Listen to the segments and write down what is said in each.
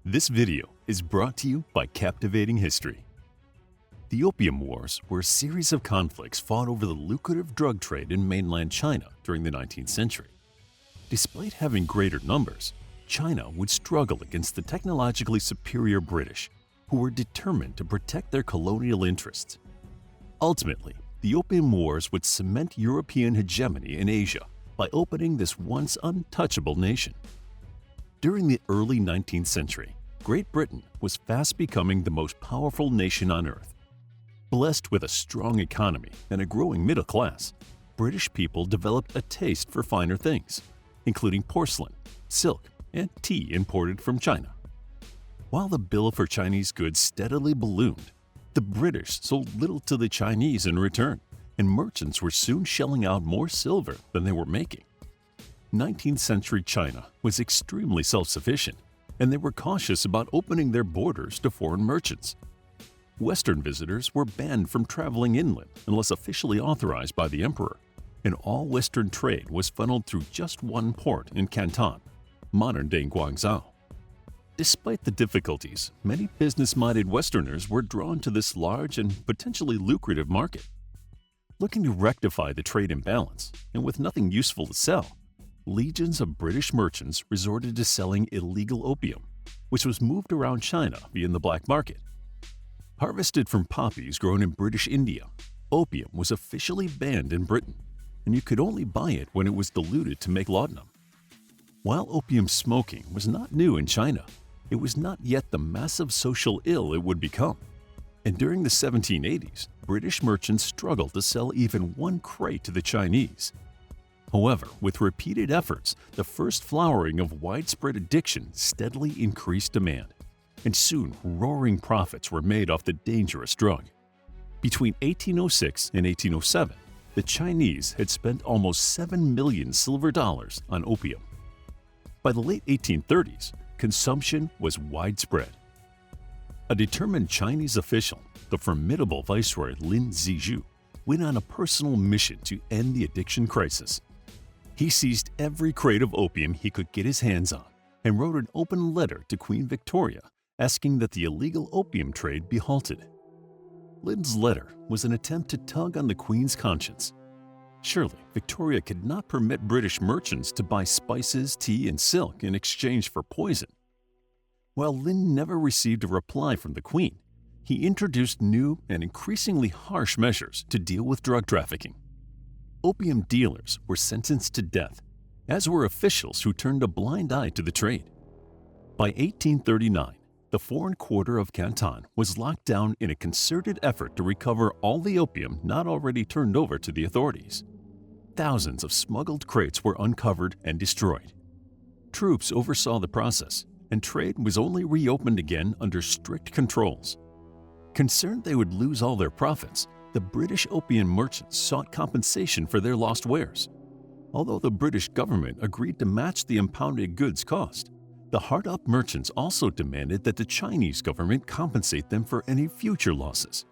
This video is brought to you by Captivating History. The Opium Wars were a series of conflicts fought over the lucrative drug trade in mainland China during the 19th century. Despite having greater numbers, China would struggle against the technologically superior British, who were determined to protect their colonial interests. Ultimately, the Opium Wars would cement European hegemony in Asia by opening this once untouchable nation. During the early 19th century, Great Britain was fast becoming the most powerful nation on earth. Blessed with a strong economy and a growing middle class, British people developed a taste for finer things, including porcelain, silk, and tea imported from China. While the bill for Chinese goods steadily ballooned, the British sold little to the Chinese in return, and merchants were soon shelling out more silver than they were making. 19th century China was extremely self-sufficient, and they were cautious about opening their borders to foreign merchants. Western visitors were banned from traveling inland unless officially authorized by the emperor, and all Western trade was funneled through just one port in Canton, modern-day Guangzhou. Despite the difficulties, many business-minded Westerners were drawn to this large and potentially lucrative market. Looking to rectify the trade imbalance, and with nothing useful to sell, legions of British merchants resorted to selling illegal opium, which was moved around China via the black market. Harvested from poppies grown in British India, opium was officially banned in Britain, and you could only buy it when it was diluted to make laudanum. While opium smoking was not new in China, it was not yet the massive social ill it would become. And during the 1780s, British merchants struggled to sell even one crate to the Chinese. However, with repeated efforts, the first flowering of widespread addiction steadily increased demand, and soon roaring profits were made off the dangerous drug. Between 1806 and 1807, the Chinese had spent almost 7 million silver dollars on opium. By the late 1830s, consumption was widespread. A determined Chinese official, the formidable Viceroy Lin Zizhu, went on a personal mission to end the addiction crisis. He seized every crate of opium he could get his hands on and wrote an open letter to Queen Victoria asking that the illegal opium trade be halted. Lin's letter was an attempt to tug on the Queen's conscience. Surely, Victoria could not permit British merchants to buy spices, tea, and silk in exchange for poison. While Lin never received a reply from the Queen, he introduced new and increasingly harsh measures to deal with drug trafficking. Opium dealers were sentenced to death, as were officials who turned a blind eye to the trade. By 1839, the foreign quarter of Canton was locked down in a concerted effort to recover all the opium not already turned over to the authorities. Thousands of smuggled crates were uncovered and destroyed. Troops oversaw the process, and trade was only reopened again under strict controls. Concerned they would lose all their profits, the British opium merchants sought compensation for their lost wares. Although the British government agreed to match the impounded goods cost, the hard-up merchants also demanded that the Chinese government compensate them for any future losses.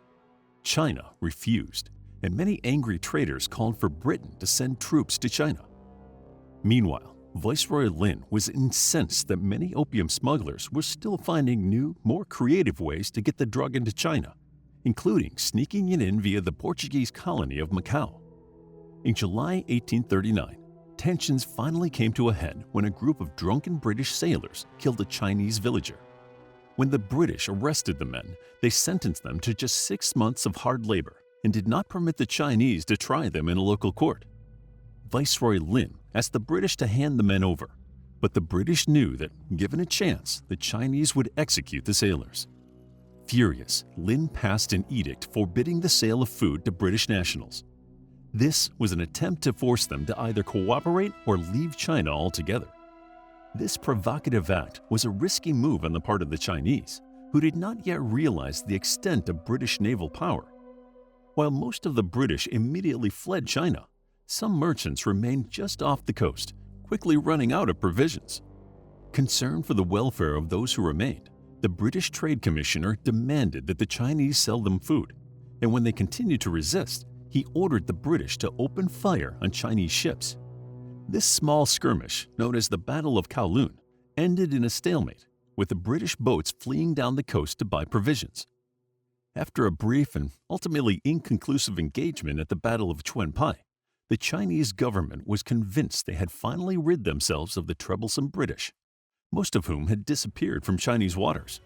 China refused, and many angry traders called for Britain to send troops to China. Meanwhile, Viceroy Lin was incensed that many opium smugglers were still finding new, more creative ways to get the drug into China, including sneaking it in via the Portuguese colony of Macau. In July 1839, tensions finally came to a head when a group of drunken British sailors killed a Chinese villager. When the British arrested the men, they sentenced them to just 6 months of hard labor and did not permit the Chinese to try them in a local court. Viceroy Lin asked the British to hand the men over, but the British knew that, given a chance, the Chinese would execute the sailors. Furious, Lin passed an edict forbidding the sale of food to British nationals. This was an attempt to force them to either cooperate or leave China altogether. This provocative act was a risky move on the part of the Chinese, who did not yet realize the extent of British naval power. While most of the British immediately fled China, some merchants remained just off the coast, quickly running out of provisions. Concerned for the welfare of those who remained, the British Trade Commissioner demanded that the Chinese sell them food, and when they continued to resist, he ordered the British to open fire on Chinese ships. This small skirmish, known as the Battle of Kowloon, ended in a stalemate, with the British boats fleeing down the coast to buy provisions. After a brief and ultimately inconclusive engagement at the Battle of Chuanpai, the Chinese government was convinced they had finally rid themselves of the troublesome British, most of whom had disappeared from Chinese waters.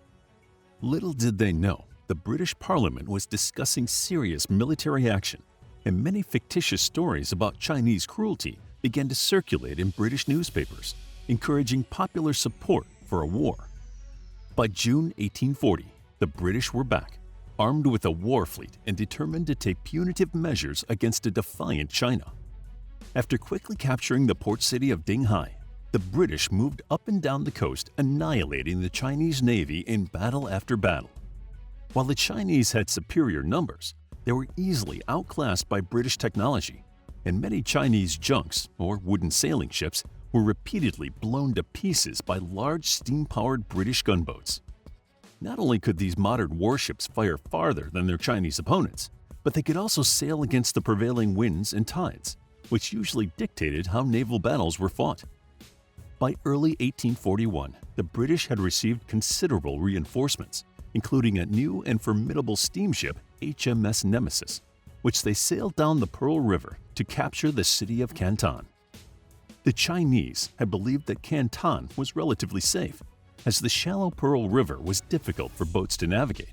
Little did they know, the British Parliament was discussing serious military action, and many fictitious stories about Chinese cruelty began to circulate in British newspapers, encouraging popular support for a war. By June 1840, the British were back, armed with a war fleet and determined to take punitive measures against a defiant China. After quickly capturing the port city of Dinghai, the British moved up and down the coast, annihilating the Chinese Navy in battle after battle. While the Chinese had superior numbers, they were easily outclassed by British technology, and many Chinese junks, or wooden sailing ships, were repeatedly blown to pieces by large steam-powered British gunboats. Not only could these modern warships fire farther than their Chinese opponents, but they could also sail against the prevailing winds and tides, which usually dictated how naval battles were fought. By early 1841, the British had received considerable reinforcements, including a new and formidable steamship, HMS Nemesis, which they sailed down the Pearl River to capture the city of Canton. The Chinese had believed that Canton was relatively safe, as the shallow Pearl River was difficult for boats to navigate.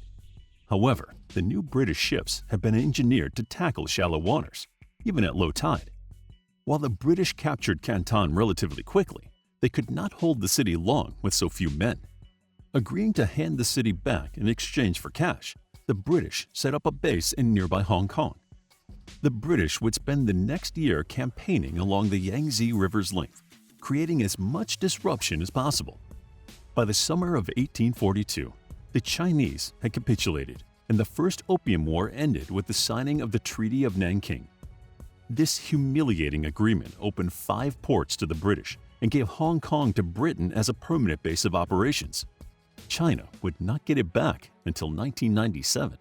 However, the new British ships had been engineered to tackle shallow waters, even at low tide. While the British captured Canton relatively quickly, they could not hold the city long with so few men. Agreeing to hand the city back in exchange for cash, the British set up a base in nearby Hong Kong. The British would spend the next year campaigning along the Yangtze River's length, creating as much disruption as possible. By the summer of 1842, the Chinese had capitulated, and the First Opium War ended with the signing of the Treaty of Nanking. This humiliating agreement opened 5 ports to the British and gave Hong Kong to Britain as a permanent base of operations. China would not get it back until 1997.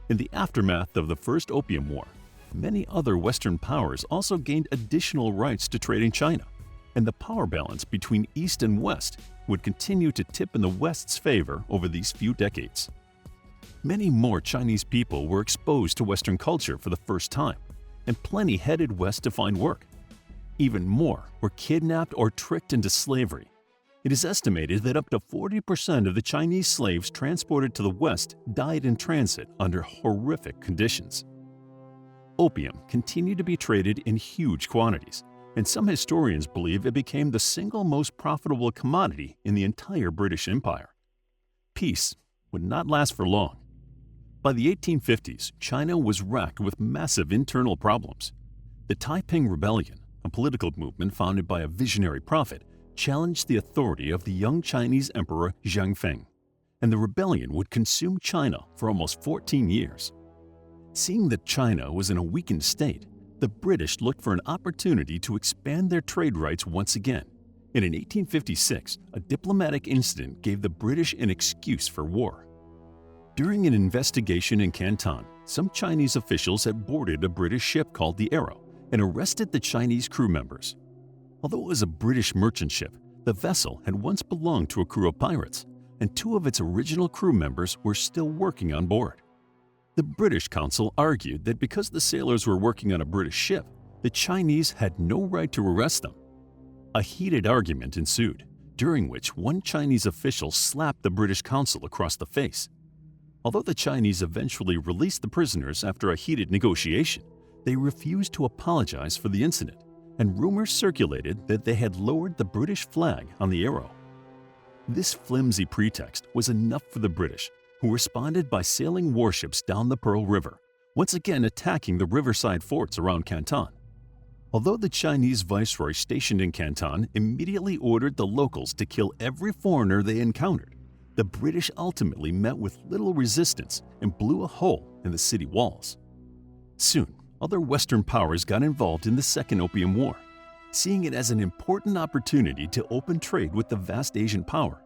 In the aftermath of the First Opium War, many other Western powers also gained additional rights to trade in China, and the power balance between East and West would continue to tip in the West's favor over these few decades. Many more Chinese people were exposed to Western culture for the first time, and plenty headed west to find work. Even more were kidnapped or tricked into slavery. It is estimated that up to 40% of the Chinese slaves transported to the West died in transit under horrific conditions. Opium continued to be traded in huge quantities, and some historians believe it became the single most profitable commodity in the entire British Empire. Peace would not last for long. By the 1850s, China was racked with massive internal problems. The Taiping Rebellion, a political movement founded by a visionary prophet, challenged the authority of the young Chinese Emperor Xianfeng, and the rebellion would consume China for almost 14 years. Seeing that China was in a weakened state, the British looked for an opportunity to expand their trade rights once again, and in 1856, a diplomatic incident gave the British an excuse for war. During an investigation in Canton, some Chinese officials had boarded a British ship called the Arrow and arrested the Chinese crew members. Although it was a British merchant ship, the vessel had once belonged to a crew of pirates, and 2 of its original crew members were still working on board. The British consul argued that because the sailors were working on a British ship, the Chinese had no right to arrest them. A heated argument ensued, during which one Chinese official slapped the British consul across the face. Although the Chinese eventually released the prisoners after a heated negotiation, they refused to apologize for the incident, and rumors circulated that they had lowered the British flag on the Arrow. This flimsy pretext was enough for the British, who responded by sailing warships down the Pearl River, once again attacking the riverside forts around Canton. Although the Chinese viceroy stationed in Canton immediately ordered the locals to kill every foreigner they encountered, the British ultimately met with little resistance and blew a hole in the city walls. Soon, other Western powers got involved in the Second Opium War, seeing it as an important opportunity to open trade with the vast Asian power.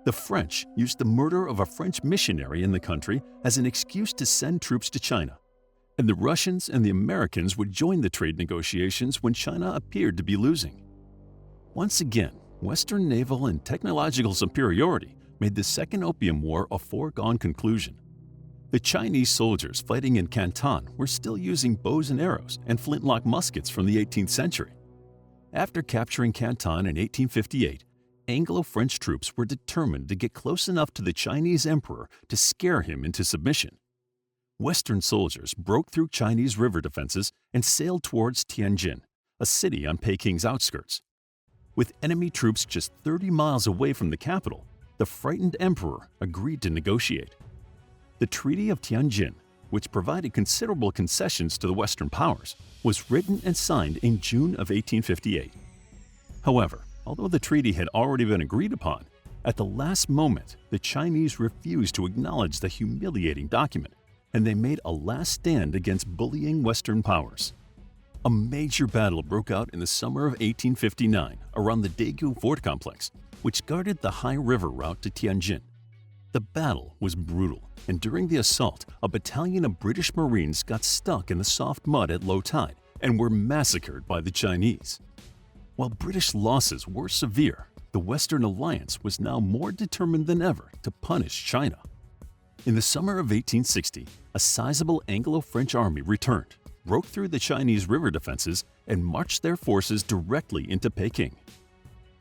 The French used the murder of a French missionary in the country as an excuse to send troops to China, and the Russians and the Americans would join the trade negotiations when China appeared to be losing. Once again, Western naval and technological superiority made the Second Opium War a foregone conclusion. The Chinese soldiers fighting in Canton were still using bows and arrows and flintlock muskets from the 18th century. After capturing Canton in 1858, Anglo-French troops were determined to get close enough to the Chinese emperor to scare him into submission. Western soldiers broke through Chinese river defenses and sailed towards Tianjin, a city on Peking's outskirts. With enemy troops just 30 miles away from the capital, the frightened emperor agreed to negotiate. The Treaty of Tianjin, which provided considerable concessions to the Western powers, was written and signed in June of 1858. However, although the treaty had already been agreed upon, at the last moment the Chinese refused to acknowledge the humiliating document, and they made a last stand against bullying Western powers. A major battle broke out in the summer of 1859 around the Daegu Fort Complex, which guarded the high river route to Tianjin. The battle was brutal, and during the assault, a battalion of British Marines got stuck in the soft mud at low tide and were massacred by the Chinese. While British losses were severe, the Western Alliance was now more determined than ever to punish China. In the summer of 1860, a sizable Anglo-French army returned, broke through the Chinese river defenses, and marched their forces directly into Peking.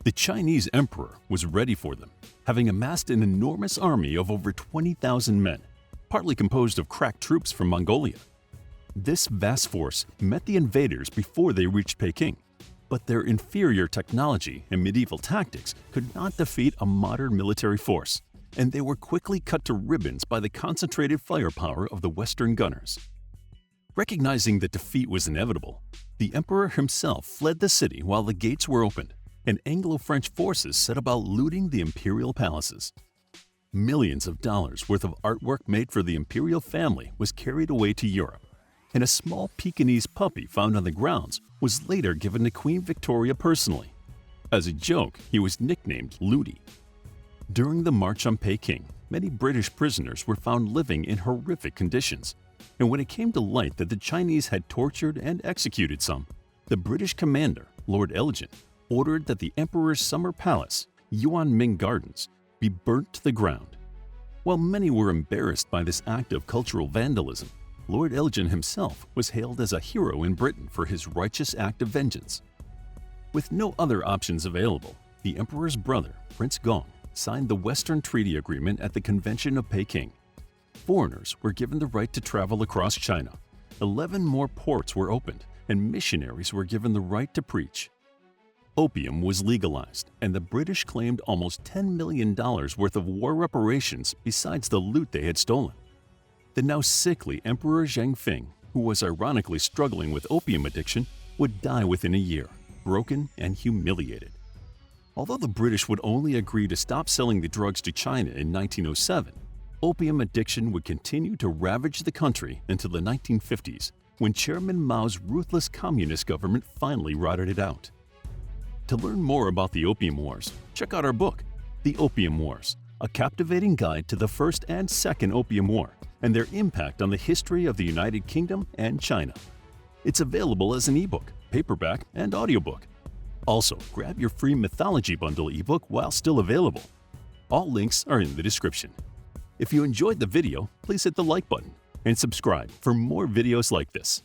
The Chinese emperor was ready for them, having amassed an enormous army of over 20,000 men, partly composed of crack troops from Mongolia. This vast force met the invaders before they reached Peking, but their inferior technology and medieval tactics could not defeat a modern military force, and they were quickly cut to ribbons by the concentrated firepower of the Western gunners. Recognizing that defeat was inevitable, the emperor himself fled the city while the gates were opened, and Anglo-French forces set about looting the imperial palaces. Millions of dollars worth of artwork made for the imperial family was carried away to Europe, and a small Pekingese puppy found on the grounds was later given to Queen Victoria personally. As a joke, he was nicknamed Ludi. During the March on Peking, many British prisoners were found living in horrific conditions, and when it came to light that the Chinese had tortured and executed some, the British commander, Lord Elgin, ordered that the emperor's summer palace, Yuanming Gardens, be burnt to the ground. While many were embarrassed by this act of cultural vandalism, Lord Elgin himself was hailed as a hero in Britain for his righteous act of vengeance. With no other options available, the emperor's brother, Prince Gong, signed the Western Treaty Agreement at the Convention of Peking. Foreigners were given the right to travel across China. 11 more ports were opened, and missionaries were given the right to preach. Opium was legalized, and the British claimed almost $10 million worth of war reparations besides the loot they had stolen. The now sickly Emperor Zhengfeng, who was ironically struggling with opium addiction, would die within a year, broken and humiliated. Although the British would only agree to stop selling the drugs to China in 1907, opium addiction would continue to ravage the country until the 1950s, when Chairman Mao's ruthless communist government finally rotted it out. To learn more about the Opium Wars, check out our book, The Opium Wars, a captivating guide to the First and Second Opium War and their impact on the history of the United Kingdom and China. It's available as an ebook, paperback, and audiobook. Also, grab your free Mythology Bundle ebook while still available. All links are in the description. If you enjoyed the video, please hit the like button and subscribe for more videos like this.